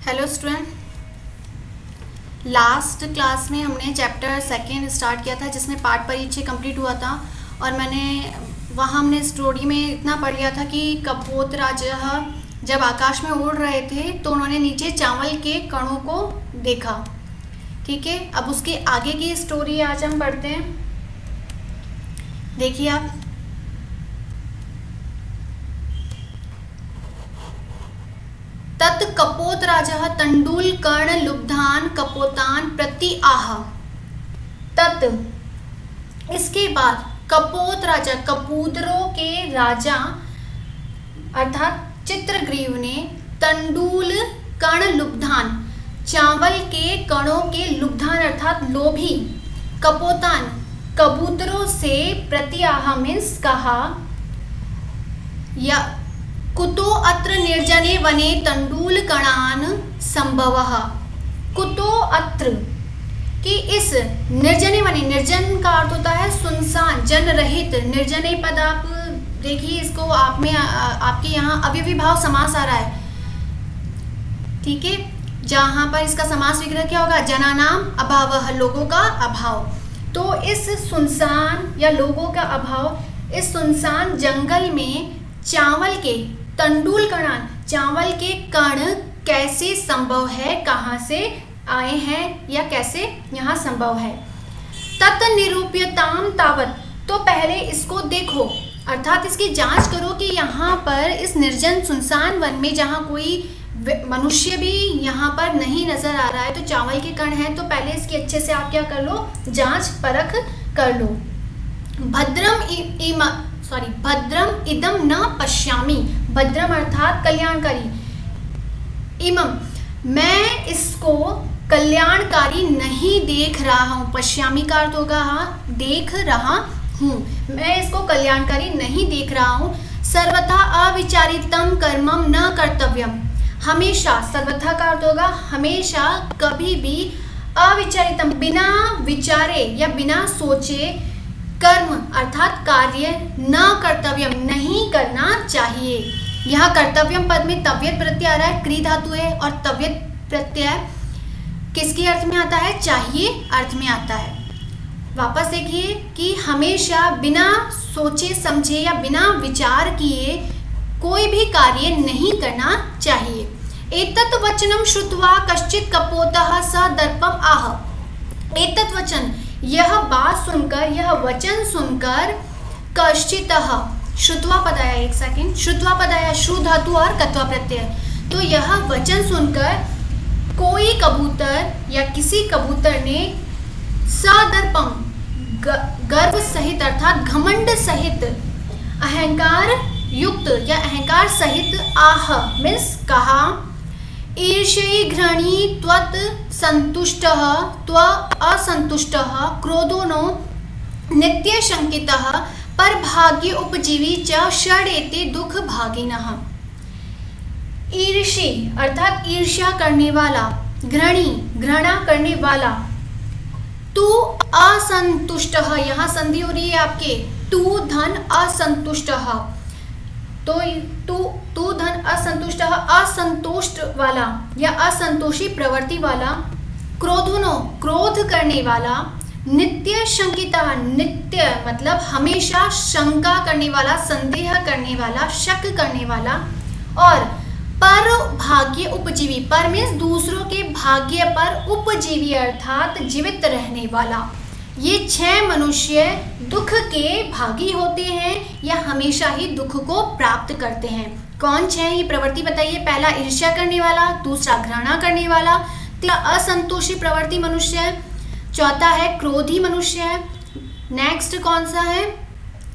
Hello student, last class में हमने chapter second start किया था जिसमें पाठ परिचय कंप्लीट हुआ था। और वहाँ हमने स्टोरी में इतना पढ़ लिया था कि कपोत राजा जब आकाश में उड़ रहे थे तो उन्होंने नीचे चावल के कणों को देखा। ठीक है, अब उसके आगे की स्टोरी आज हम पढ़ते हैं। देखिए आप, तत् कपोत राजा तंडुल कर्ण लुब्धान कपोतान प्रति आह। तत् इसके बाद कपोत राजा कबूतरों के राजा अर्थात चित्रग्रीव ने तंडुल कर्ण लुब्धान चावल के कणों के लुब्धान अर्थात लोभी कपोतान कबूतरों से प्रति आह मीन्स कहा या कुतो अत्र निर्जने वने तंडुल कणान संभवः। कुतो अत्र कि इस निर्जने वने, निर्जन का अर्थ होता है सुनसान जन रहित। निर्जने पद आप देखिए, इसको आप में आपके यहाँ अव्ययी भाव समास आ रहा है। ठीक है, जहाँ पर इसका समास विग्रह क्या होगा, जनानाम अभावः, लोगों का अभाव। तो इस सुनसान या लोगों का अभाव, इस सुनसान जंगल में चावल के तंडुल कणान चावल के कण कैसे संभव है, कहाँ से आए हैं या कैसे यहाँ संभव है। तत् निरूप्यताम तावत, तो पहले इसको देखो अर्थात इसकी जांच करो कि यहाँ पर इस निर्जन सुनसान वन में जहाँ कोई मनुष्य भी यहाँ पर नहीं नजर आ रहा है तो चावल के कण हैं, तो पहले इसकी अच्छे से आप क्या कर लो, जांच परख कर लो। भद्रम इदम न पश्यामि, भद्रम अर्थात कल्याणकारी, इमम मैं इसको कल्याणकारी नहीं देख रहा हूँ। पश्यामि का अर्थ होगा हाँ देख रहा हूँ, मैं इसको कल्याणकारी नहीं देख रहा हूँ। सर्वथा अविचारितम कर्मम न कर्तव्यम, हमेशा, सर्वथा का अर्थ होगा हमेशा, कभी भी, अविचारितम बिना विचारे या बिना सोचे, कर्म अर्थात कार्य, न कर्तव्यम नहीं करना चाहिए। यहाँ कर्तव्यम पद में तव्यत प्रत्यय आ रहा है, क्री धातु है और तव्यत प्रत्यय किसके अर्थ में आता है, चाहिए अर्थ में आता है। वापस देखिए कि हमेशा बिना सोचे समझे या बिना विचार किए कोई भी कार्य नहीं करना चाहिए। एतत् वचनम श्रुत्वा कश्चित् कपोतः स दर्पम आह। एतत् वचन, यह बात सुनकर, यह वचन सुनकर, कश्चितः, श्रुत्वा पद आया, एक सेकेंड, श्रुत्वा पद आया, श्रु धातु और कत्वा प्रत्यय। तो यह वचन सुनकर कोई कबूतर या किसी कबूतर ने सदर्पम गर्व सहित अर्थात घमंड सहित, अहंकार युक्त या अहंकार सहित, आह मीन्स कहा, ईर्ष्यै घृणी त्वत् संतुष्टः त्व असंतुष्टः क्रोधो नो नित्य शंकितः पर भाग्य उपजीवी च षडेते दुख भागिनः। ईर्ष्य अर्थात ईर्ष्या करने वाला, घृणी घृणा करने वाला, तू असंतुष्टः, यहाँ संधि हो रही है आपके, तू धन असंतुष्टः, तो तू धन असंतुष्ट, असंतुष्ट वाला या असंतोषी प्रवृत्ति वाला, क्रोधनो क्रोध करने वाला, नित्य शंकिता, नित्य मतलब हमेशा शंका करने वाला, संदेह करने वाला, शक करने वाला, और पर भाग्य उपजीवी, पर मीन्स दूसरों के भाग्य पर, उपजीवी अर्थात जीवित रहने वाला। ये 6 मनुष्य दुख के भागी होते हैं या हमेशा ही दुख को प्राप्त करते हैं। कौन 6 ये प्रवृत्ति बताइए। पहला ईर्ष्या करने वाला, दूसरा घृणा करने वाला, तीसरा असंतोषी प्रवृत्ति मनुष्य है, चौथा है क्रोधी मनुष्य है, नेक्स्ट कौन सा है,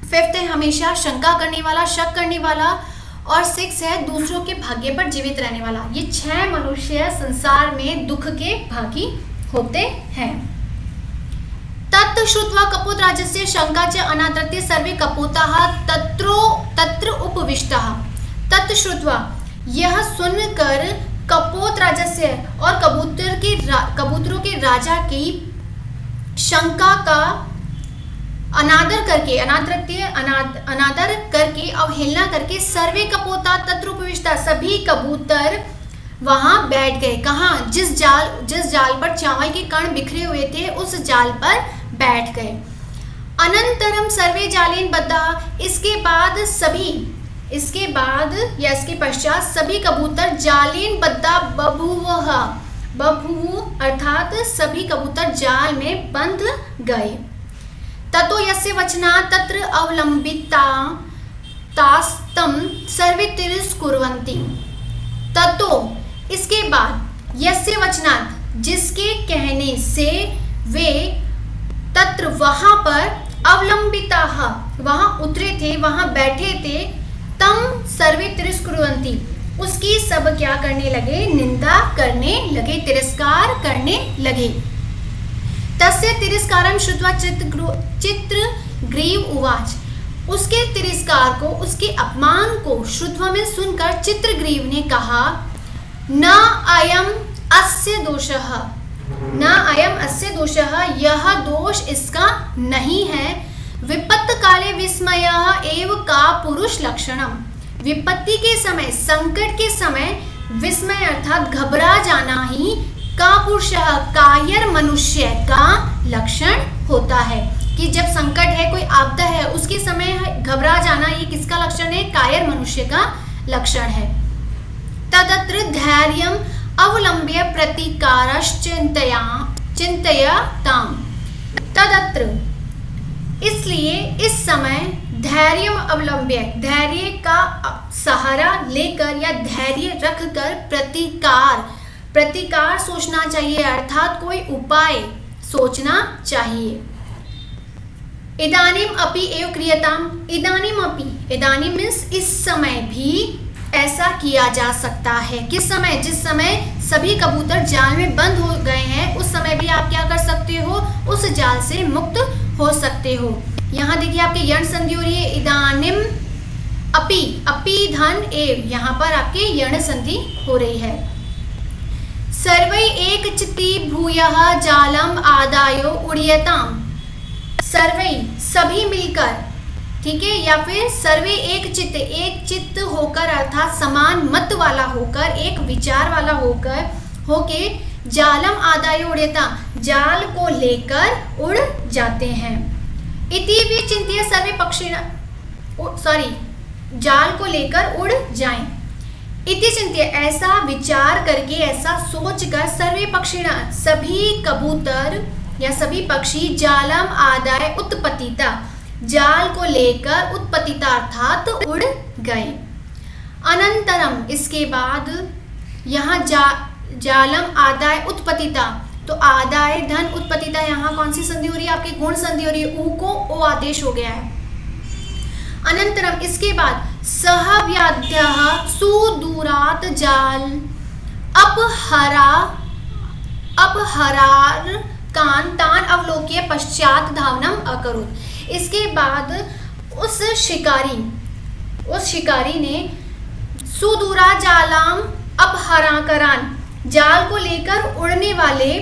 5th है हमेशा शंका करने वाला, शक करने वाला, और 6 है दूसरों के भाग्य पर जीवित रहने वाला। ये 6 मनुष्य संसार में दुख के भागी होते हैं। तत् श्रुत्वा कपोत राजस्य शंका च अनादृत्य सर्वे कपोताः तत्र उपविष्टाः। तत् श्रुत्वा, यह सुनकर कपोत राजस्य और कबूतरों के राजा की शंका का अनादर करके, अनादर करके, अवहेलना करके, सर्वे कपोता तत्र उपविष्टा, सभी कबूतर वहां बैठ गए। कहाँ? जिस जाल पर चावल के कण बिखरे हुए थे उस जाल पर बैठ गए। अनंतरम सर्वे जालेन बद्धा, इसके बाद या इसके पश्चात सभी कबूतर जालेन बद्धा बभूव अर्थात सभी कबूतर जाल में बंध गए। ततो यस्य वचनात् तत्र अवलंबिता तास्तम सर्वे तिरस्कुर्वन्ति। ततो इसके बाद यस्य वचनात् जिसके कहने से वे तत्र वहां पर अवलंबिता वहां उतरे थे, वहां बैठे थे, तम सर्वे तिरस्कुर्वन्ति उसकी सब क्या करने लगे? निंदा करने लगे, तिरस्कार करने लगे। तस्य तिरस्कारं श्रुत्वा चित्रग्रीव उवाच, उसके तिरस्कार को, उसके अपमान को श्रुत्वा में सुनकर चित्रग्रीव ने कहा, न अयम अस्य दोषः, न अयम अस्य दोषः, यह दोष इसका नहीं है। विपत्त काले विस्मयः एव का पुरुष लक्षणम, विपत्ति के समय, संकट के समय विस्मय अर्थात घबरा जाना ही का पुरुष कायर मनुष्य का लक्षण होता है। कि जब संकट है, कोई आपदा है, उसके समय घबरा जाना ये किसका लक्षण है? कायर मनुष्य का लक्षण है। तदत्र धैर्यम अवलंब्य चिंतयाताम, तदत्र इसलिए इस समय धैर्य अवलंब्य, धैर्य का सहारा लेकर या धैर्य रखकर प्रतिकार सोचना चाहिए अर्थात कोई उपाय सोचना चाहिए। इदानीम अपि एव क्रियताम, इदानीम अपि, इदानीम मीन्स इस समय भी ऐसा किया जा सकता है। किस समय? जिस समय सभी कबूतर जाल में बंद हो गए हैं उस समय भी आप क्या कर सकते हो? उस जाल से मुक्त हो सकते हो। यहाँ देखिए आपके यण संधि हो रही है, इदानीम अपि, अपि धन एव, यहाँ पर आपके यण संधि हो रही है। सर्वै एक चित्ती भूयः जालम आदायो उड़ियताम, सर्वै सभी मिलकर, ठीक है, या फिर सर्वे एक चित्त होकर अर्थात समान मत वाला होकर, एक विचार वाला होके जालम आदाय उड़ेता, जाल को लेकर उड़ जाते हैं। इति भी चिंतित सर्वे पक्षिण, जाल को लेकर उड़ जाएं। इति चिंतित, ऐसा विचार करके, ऐसा सोचकर, सर्वे पक्षिण सभी कबूतर या सभी पक्षी जालम आदाय उत्पतिता, जाल को लेकर उत्पतिता अर्थात उड़ गए। अनंतरम इसके बाद यहाँ जालम आदाय उत्पतिता, तो आदाय धन उत्पतिता यहाँ कौन सी संधि हो रही है? आपकी गुण संधि हो रही है, ऊ को ओ आदेश हो गया है। अनंतरम इसके बाद सह व्याध्यः सुदूरात् जाल अपहरार कान तान अवलोक्य पश्चात धावनम अकरोत्। इसके बाद उस शिकारी ने सुदूरा जालाम अपहराकरान, जाल को लेकर उड़ने वाले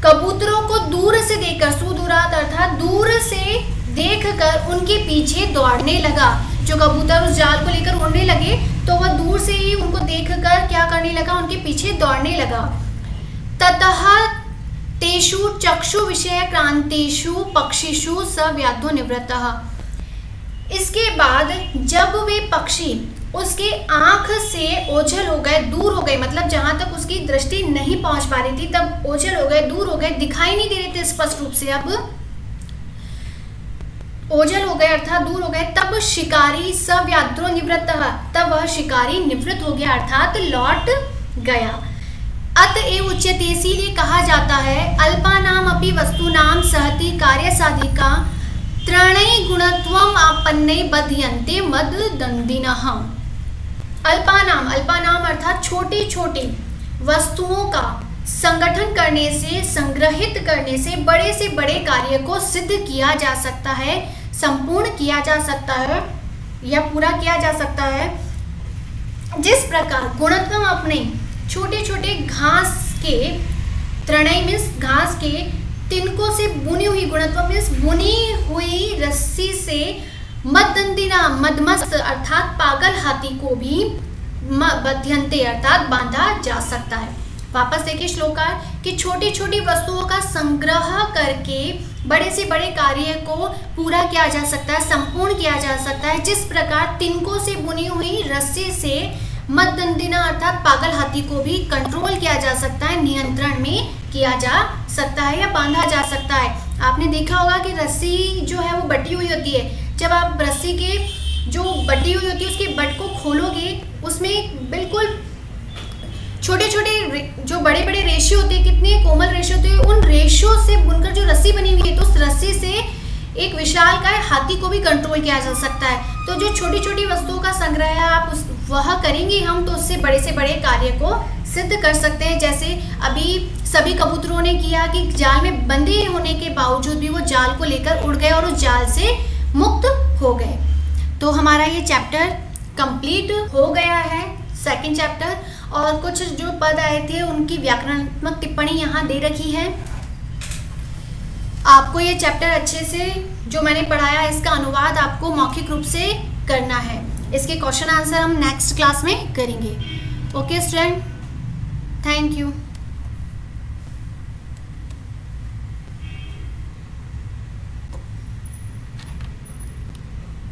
कबूतरों को दूर से देखकर, सुदूरात अर्थात दूर से देखकर उनके पीछे दौड़ने लगा। जो कबूतर उस जाल को लेकर उड़ने लगे तो वह दूर से ही उनको देखकर क्या करने लगा? उनके पीछे दौड़ने लगा। ततः तेषु चक्षु विषय क्रांतिषु पक्षिषु स व्याधो निवृत्तः। इसके बाद जब वे पक्षी उसके आंख से ओझल हो गए, दूर हो गए, मतलब जहां तक उसकी दृष्टि नहीं पहुंच पा रही थी तब ओझल हो गए, दूर हो गए, दिखाई नहीं दे रहे थे स्पष्ट रूप से, अब ओझल हो गए अर्थात दूर हो गए। तब शिकारी सव्याध्रो निवृत्तः, तब वह शिकारी निवृत्त हो गया अर्थात लौट गया। अतएव उच्यते, इसीलिए कहा जाता है अल्पानाम अपि वस्तूनाम सहति कार्य साधिका त्रणै गुणत्वम आपन्नै बध्यन्ते मददंदिनः। अल्पानाम, अल्पानाम अर्थात छोटी छोटी वस्तुओं का संगठन करने से, संग्रहित करने से बड़े से बड़े कार्य को सिद्ध किया जा सकता है, संपूर्ण किया जा सकता है या पूरा किया जा सकता है। जिस प्रकार गुणत्वम अपने छोटे छोटे घास के, त्रणय मीन्स घास के तिनकों से बुनी हुई, गुणत्वम मीन्स बुनी हुई रस्सी से मददंदिना, मदमस्त अर्थात पागल हाथी को भी बध्यन्ते अर्थात बांधा जा सकता है। वापस देखिए श्लोकार कि छोटी छोटी वस्तुओं का संग्रह करके बड़े से बड़े कार्य को पूरा किया जा सकता है, संपूर्ण किया जा सकता है। जिस प्रकार तिनकों से बुनी हुई रस्सी से मददंडिना अर्थात पागल हाथी को भी कंट्रोल किया जा सकता है, नियंत्रण में किया जा सकता है या बांधा जा सकता है। आपने देखा होगा कि रस्सी जो है वो बटी हुई होती है। जब आप रस्सी के जो बटी हुई होती है उसके बट को खोलोगे, उसमें बिल्कुल छोटे छोटे जो बड़े बड़े रेशे होते हैं, कितने कोमल रेशे होते हैं, उन रेशों से बुनकर जो रस्सी बनी हुई है, तो उस रस्सी से एक विशालकाय हाथी को भी कंट्रोल किया जा सकता है। तो जो छोटी छोटी वस्तुओं का संग्रह है आप वह करेंगे हम, तो उससे बड़े से बड़े कार्य को सिद्ध कर सकते हैं। जैसे अभी सभी कबूतरों ने किया कि जाल में बंधे होने के बावजूद भी वो जाल को लेकर उड़ गए और उस जाल से मुक्त हो गए। तो हमारा ये चैप्टर कंप्लीट हो गया है, सेकंड चैप्टर। और कुछ जो पद आए थे उनकी व्याकरणात्मक टिप्पणी यहाँ दे रखी है। आपको ये चैप्टर अच्छे से जो मैंने पढ़ाया इसका अनुवाद आपको मौखिक रूप से करना है। इसके क्वेश्चन आंसर हम नेक्स्ट क्लास में करेंगे। Okay student, thank you.